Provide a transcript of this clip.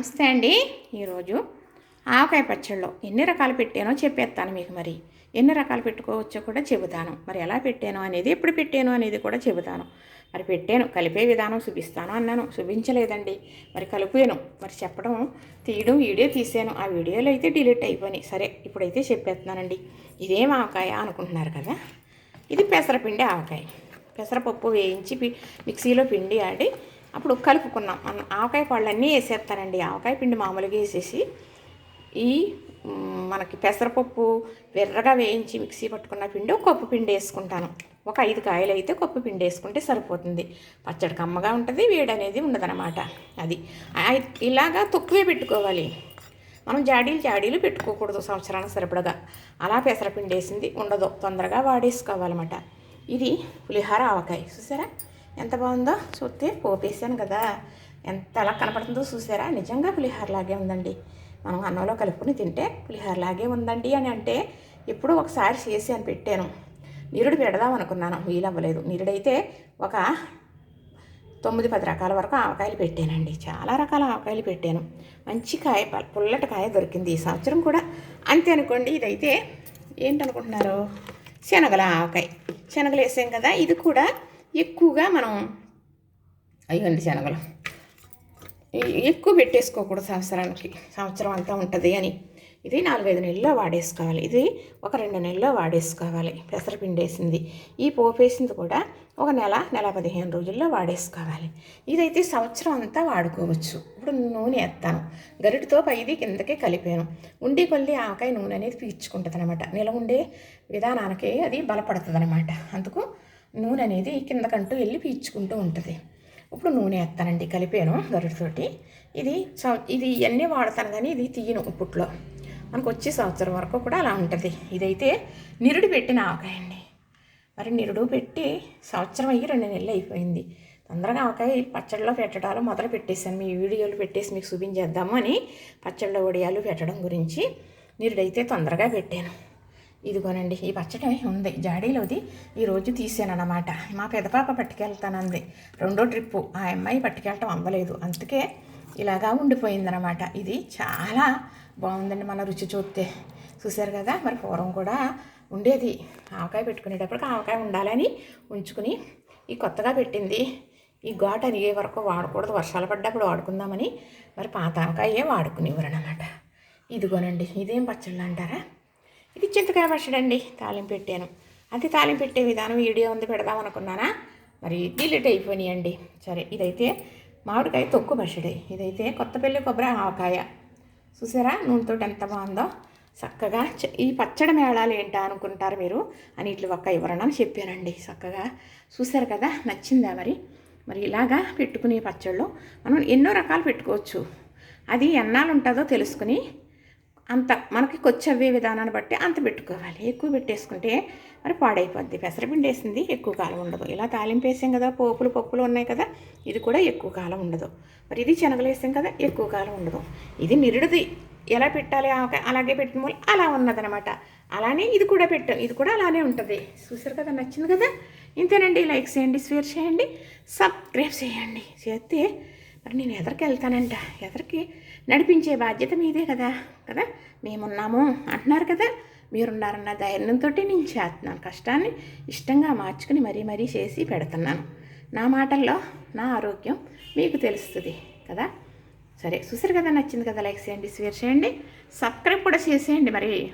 నమస్తే అండి. ఈరోజు ఆవకాయ పచ్చడిలో ఎన్ని రకాలు పెట్టానో చెప్పేస్తాను మీకు. మరి ఎన్ని రకాలు పెట్టుకోవచ్చో కూడా చెబుతాను. మరి ఎలా పెట్టాను అనేది, ఎప్పుడు పెట్టాను అనేది కూడా చెబుతాను. మరి పెట్టాను, కలిపే విధానం చూపిస్తాను అన్నాను, చూపించలేదండి. మరి కలిపాను, మరి చెప్పడం తీయడం వీడియో తీసాను. ఆ వీడియోలో అయితే డిలీట్ అయిపోయినాయి. సరే, ఇప్పుడైతే చెప్పేస్తున్నానండి. ఇదేం ఆవకాయ అనుకుంటున్నారు కదా. ఇది పెసరపిండి ఆవకాయ. పెసరపప్పు వేయించి మిక్సీలో పిండి ఆడి అప్పుడు కలుపుకున్నాం. ఆవకాయ పళ్ళన్నీ వేసేస్తానండి. ఆవకాయ పిండి మామూలుగా వేసేసి ఈ మనకి పెసరపప్పు వెర్రగా వేయించి మిక్సీ పట్టుకున్న పిండి ఒక కప్పు పిండి వేసుకుంటాను. ఒక 5 కాయలు అయితే కప్పు పిండి వేసుకుంటే సరిపోతుంది. పచ్చడి కమ్మగా ఉంటుంది, వేడి అనేది ఉండదన్నమాట. అది ఇలాగా తక్కువే పెట్టుకోవాలి. మనం జాడీలు పెట్టుకోకూడదు. సంవత్సరానికి సరిపడగా అలా పెసరపిండి వేసింది ఉండదు, తొందరగా వాడేసుకోవాలన్నమాట. ఇది పులిహోర ఆవకాయ. చూసారా ఎంత బాగుందో? చూస్తే పోపేసాను కదా, ఎంత అలా కనపడుతుందో చూసారా. నిజంగా పులిహోరలాగే ఉందండి. మనం అన్నంలో కలుపుకుని తింటే పులిహోరలాగే ఉందండి అని అంటే ఎప్పుడూ ఒకసారి చేసి అని పెట్టాను. నీరుడు పెడదాం అనుకున్నాను, వీలవ్వలేదు. నీరుడైతే ఒక 9-10 రకాల వరకు ఆవకాయలు పెట్టానండి. చాలా రకాల ఆవకాయలు పెట్టాను. మంచి కాయ, పుల్లటి కాయ దొరికింది ఈ సంవత్సరం కూడా. అంతే అనుకోండి. ఇదైతే ఏంటనుకుంటున్నారు? శనగల ఆవకాయ. శనగలు వేసాం కదా. ఇది కూడా ఎక్కువగా మనం అయ్యండి శనగలు ఎక్కువ పెట్టేసుకోకూడదు. సంవత్సరం అంతా ఉంటుంది అని. ఇది 4-5 నెలల్లో వాడేసుకోవాలి. ఇది ఒక 2 నెలల్లో వాడేసుకోవాలి. పెసరపిండి వేసింది, ఈ పోపు వేసింది కూడా ఒక నెల 15 రోజుల్లో వాడేసుకోవాలి. ఇదైతే సంవత్సరం అంతా వాడుకోవచ్చు. ఇప్పుడు నూనె వేస్తాను. గరిటితో పైది కిందకే కలిపాను. ఉండి కొద్ది ఆవకాయ నూనె అనేది పీల్చుకుంటుంది అనమాట. నిల ఉండే విధానానికి అది బలపడుతుంది అనమాట. అందుకు నూనె అనేది కిందకంటూ వెళ్ళి పీల్చుకుంటూ ఉంటుంది. ఇప్పుడు నూనె వేస్తానండి. కలిపాను గరిటితోటి. ఇది ఇవన్నీ వాడతాను కానీ ఇది తీయను. ఇప్పట్లో మనకు వచ్చే సంవత్సరం వరకు కూడా అలా ఉంటుంది. ఇదైతే నిరుడు పెట్టిన ఆవకాయ అండి. మరి నిరుడు పెట్టి సంవత్సరం అయ్యి 2 నెలలు అయిపోయింది. తొందరగా ఆవకాయ పచ్చడిలో పెట్టడాలు మొదలు పెట్టేశాను. మీ వీడియోలు పెట్టేసి మీకు చూపించేద్దాము అని పచ్చడిలో వడియాలు పెట్టడం గురించి నిరుడైతే తొందరగా పెట్టాను. ఇదిగోనండి, ఈ పచ్చడి ఉంది జాడీలోది. ఈరోజు తీసానన్నమాట. మా పెదపాప పట్టుకెళ్తానంది. 2వ ట్రిప్పు. ఆ అమ్మాయి పట్టుకెళ్ళటం అవ్వలేదు, అందుకే ఇలాగా ఉండిపోయిందనమాట. ఇది చాలా బాగుందండి. మన రుచి చూశారు కదా. మరి పూర్వం కూడా ఉండేది, ఆవకాయ పెట్టుకునేటప్పటికి ఆవకాయ ఉండాలని ఉంచుకుని ఈ కొత్తగా పెట్టింది ఈ ఘాటు అనిగే వరకు వాడకూడదు, వర్షాలు పడ్డప్పుడు వాడుకుందామని మరి పాత ఆవకాయే వాడుకునేవారు అనమాట. ఇదిగోనండి, ఇదేం పచ్చళ్ళు అంటారా? ఇది చింతకాయ పచ్చడి అండి. తాలింపు పెట్టాను. అది తాలింపు పెట్టే విధానం వీడియో ఉంది, పెడదాం అనుకున్నానా, మరి డిలీట్ అయిపోయినాయండి. సరే, ఇదైతే మామిడికాయ తొక్కు పచ్చడి. ఇదైతే కొత్తపల్లి కొబ్బరి ఆవకాయ. చూసారా నూనెతో ఎంత బాగుందో. చక్కగా ఈ పచ్చడి మేళాలు ఏంటా అనుకుంటారు మీరు అని ఇట్లా ఒక్క వివరణ చెప్పానండి. చక్కగా చూసారు కదా, నచ్చిందా? మరి ఇలాగా పెట్టుకునే పచ్చళ్ళు మనం ఎన్నో రకాలు పెట్టుకోవచ్చు. అది ఎన్నాళ్ళు ఉంటుందో తెలుసుకుని అంత మనకి కొచ్చవ్వే విధానాన్ని బట్టి అంత పెట్టుకోవాలి. ఎక్కువ పెట్టేసుకుంటే మరి పాడైపోద్ది. పెసరపిండి వేసింది ఎక్కువ కాలం ఉండదు. ఇలా తాలింపు వేసాం కదా, పప్పులు ఉన్నాయి కదా, ఇది కూడా ఎక్కువ కాలం ఉండదు. మరి ఇది శనగలు వేసాం కదా, ఎక్కువ కాలం ఉండదు. ఇది నిరుడిది ఎలా పెట్టాలి అలాగే పెట్టిన మూల అలా ఉన్నదనమాట. అలానే ఇది కూడా పెట్టాం, ఇది కూడా అలానే ఉంటుంది. చూసారు కదా, నచ్చింది కదా. ఇంతేనండి. లైక్ చేయండి, షేర్ చేయండి, సబ్స్క్రైబ్ చేయండి. చేస్తే మరి నేను ఎదరికి వెళ్తానంట. ఎదరికి నడిపించే బాధ్యత మీదే కదా. మేమున్నాము అంటున్నారు కదా, మీరున్నారన్న ధైర్యంతో నేను చేస్తున్నాను. కష్టాన్ని ఇష్టంగా మార్చుకుని మరీ చేసి పెడుతున్నాను. నా మాటల్లో నా ఆరోగ్యం మీకు తెలుస్తుంది కదా. సరే, చూసారు కదా, నచ్చింది కదా. లైక్ చేయండి, షేర్ చేయండి, సబ్స్క్రైబ్ కూడా చేసేయండి. మరి